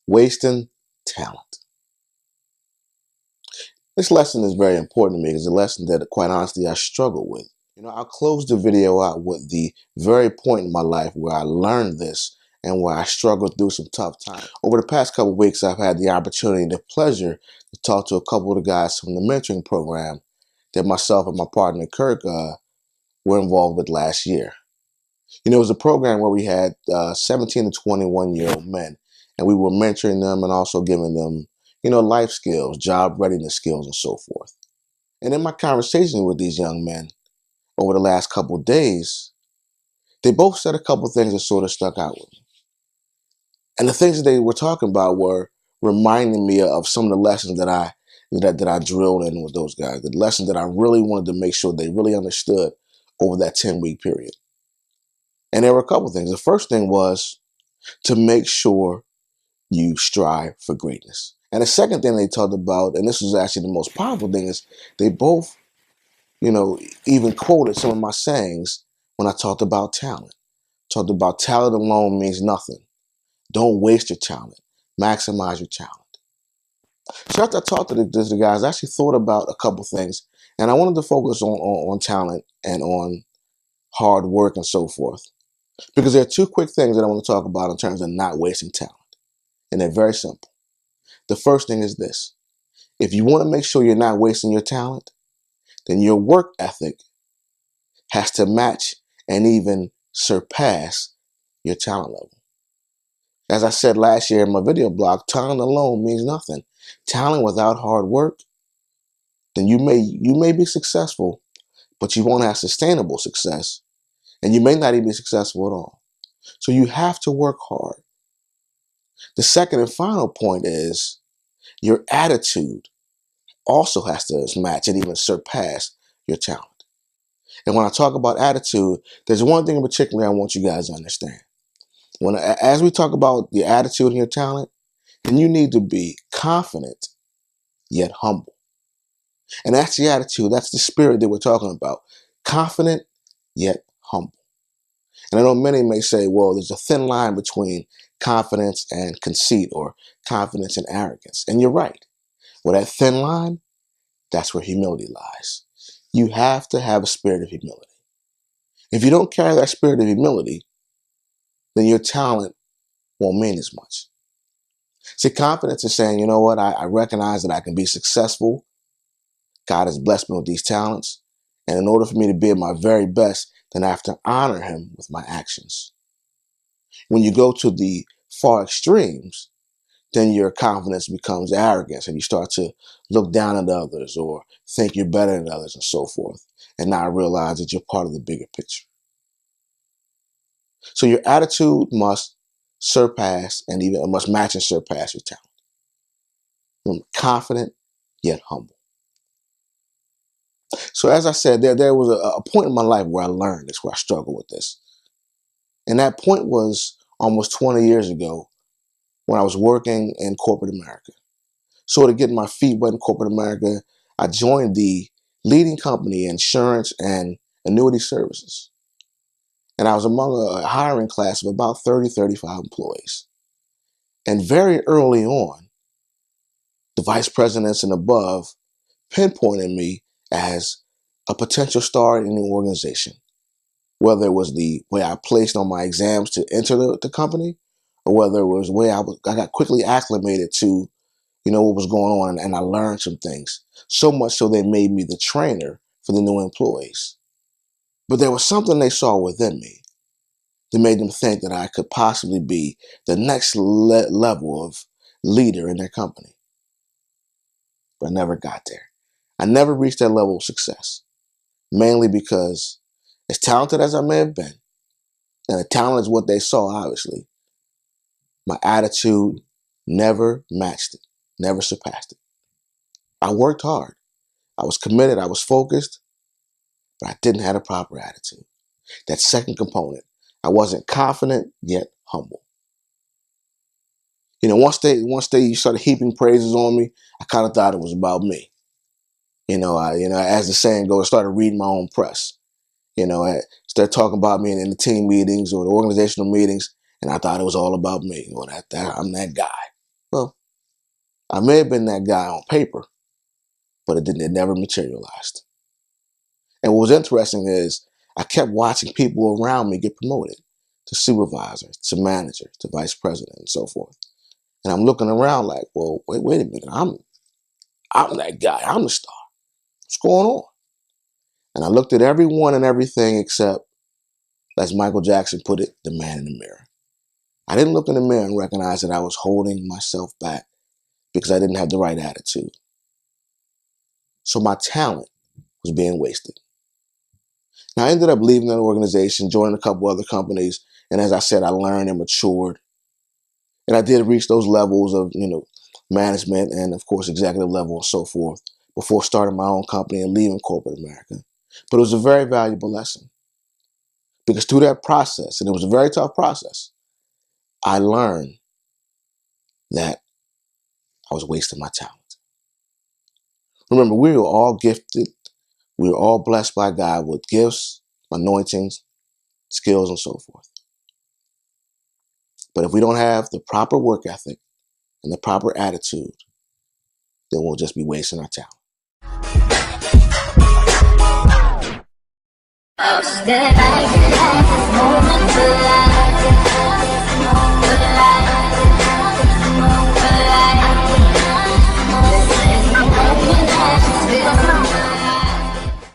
Wasting talent. This lesson is very important to me. It's a lesson that, quite honestly, I struggle with. I'll close the video out with the very point in my life where I learned this and where I struggled through some tough times. Over the past couple of weeks, I've had the opportunity and the pleasure to talk to a couple of the guys from the mentoring program that myself and my partner, Kirk, were involved with last year. It was a program where we had 17 to 21-year-old men, and we were mentoring them and also giving them, life skills, job readiness skills, and so forth. And in my conversation with these young men over the last couple of days, they both said a couple of things that sort of stuck out with me. And the things that they were talking about were reminding me of some of the lessons that I drilled in with those guys, the lessons that I really wanted to make sure they really understood over that 10-week period. And there were a couple of things. The first thing was to make sure you strive for greatness. And the second thing they talked about, and this was actually the most powerful thing, is they both, even quoted some of my sayings when I talked about talent. Talked about talent alone means nothing. Don't waste your talent. Maximize your talent. So after I talked to the guys, I actually thought about a couple things, and I wanted to focus on talent and on hard work and so forth. Because there are two quick things that I want to talk about in terms of not wasting talent. And they're very simple. The first thing is this. If you want to make sure you're not wasting your talent, then your work ethic has to match and even surpass your talent level. As I said last year in my video blog, talent alone means nothing. Talent without hard work, then you may be successful, but you won't have sustainable success, and you may not even be successful at all. So you have to work hard. The second and final point is your attitude also has to match and even surpass your talent. And when I talk about attitude, there's one thing in particular I want you guys to understand. As we talk about your attitude and your talent, then you need to be confident yet humble. And that's the attitude, that's the spirit that we're talking about. Confident yet humble. And I know many may say, well, there's a thin line between confidence and conceit, or confidence and arrogance. And you're right. Well, that thin line, that's where humility lies. You have to have a spirit of humility. If you don't carry that spirit of humility, then your talent won't mean as much. See, confidence is saying, you know what, I recognize that I can be successful. God has blessed me with these talents. And in order for me to be at my very best, then I have to honor him with my actions. When you go to the far extremes, then your confidence becomes arrogance and you start to look down at others or think you're better than others and so forth, and not realize that you're part of the bigger picture. So your attitude must surpass and even must match and surpass your talent. I'm confident yet humble. So as I said, there was a point in my life where I learned this, where I struggled with this. And that point was almost 20 years ago when I was working in corporate America. So to get my feet wet in corporate America, I joined the leading company in insurance and annuity services. And I was among a hiring class of about 30, 35 employees. And very early on, the vice presidents and above pinpointed me as a potential star in the organization, whether it was the way I placed on my exams to enter the company, or whether it was the way I got quickly acclimated to, what was going on, and I learned some things. So much so they made me the trainer for the new employees. But there was something they saw within me that made them think that I could possibly be the next level of leader in their company. But I never got there. I never reached that level of success, mainly because as talented as I may have been, and the talent is what they saw, obviously, my attitude never matched it, never surpassed it. I worked hard. I was committed. I was focused, but I didn't have a proper attitude. That second component, I wasn't confident yet humble. Once they started heaping praises on me, I kind of thought it was about me. As the saying goes, I started reading my own press. I started talking about me in the team meetings or the organizational meetings, and I thought it was all about me. I'm that guy. I may have been that guy on paper, but it never materialized. And what was interesting is I kept watching people around me get promoted to supervisor, to manager, to vice president, and so forth. And I'm looking around like, well, wait a minute. I'm that guy. I'm the star. What's going on? And I looked at everyone and everything except, as Michael Jackson put it, the man in the mirror. I didn't look in the mirror and recognize that I was holding myself back because I didn't have the right attitude. So my talent was being wasted. Now, I ended up leaving that organization, joining a couple other companies, and as I said, I learned and matured. And I did reach those levels of, management and, of course, executive level and so forth before starting my own company and leaving corporate America. But it was a very valuable lesson because through that process, and it was a very tough process, I learned that I was wasting my talent. Remember, we were all gifted. We were all blessed by God with gifts, anointings, skills, and so forth. But if we don't have the proper work ethic and the proper attitude, then we'll just be wasting our talent. I was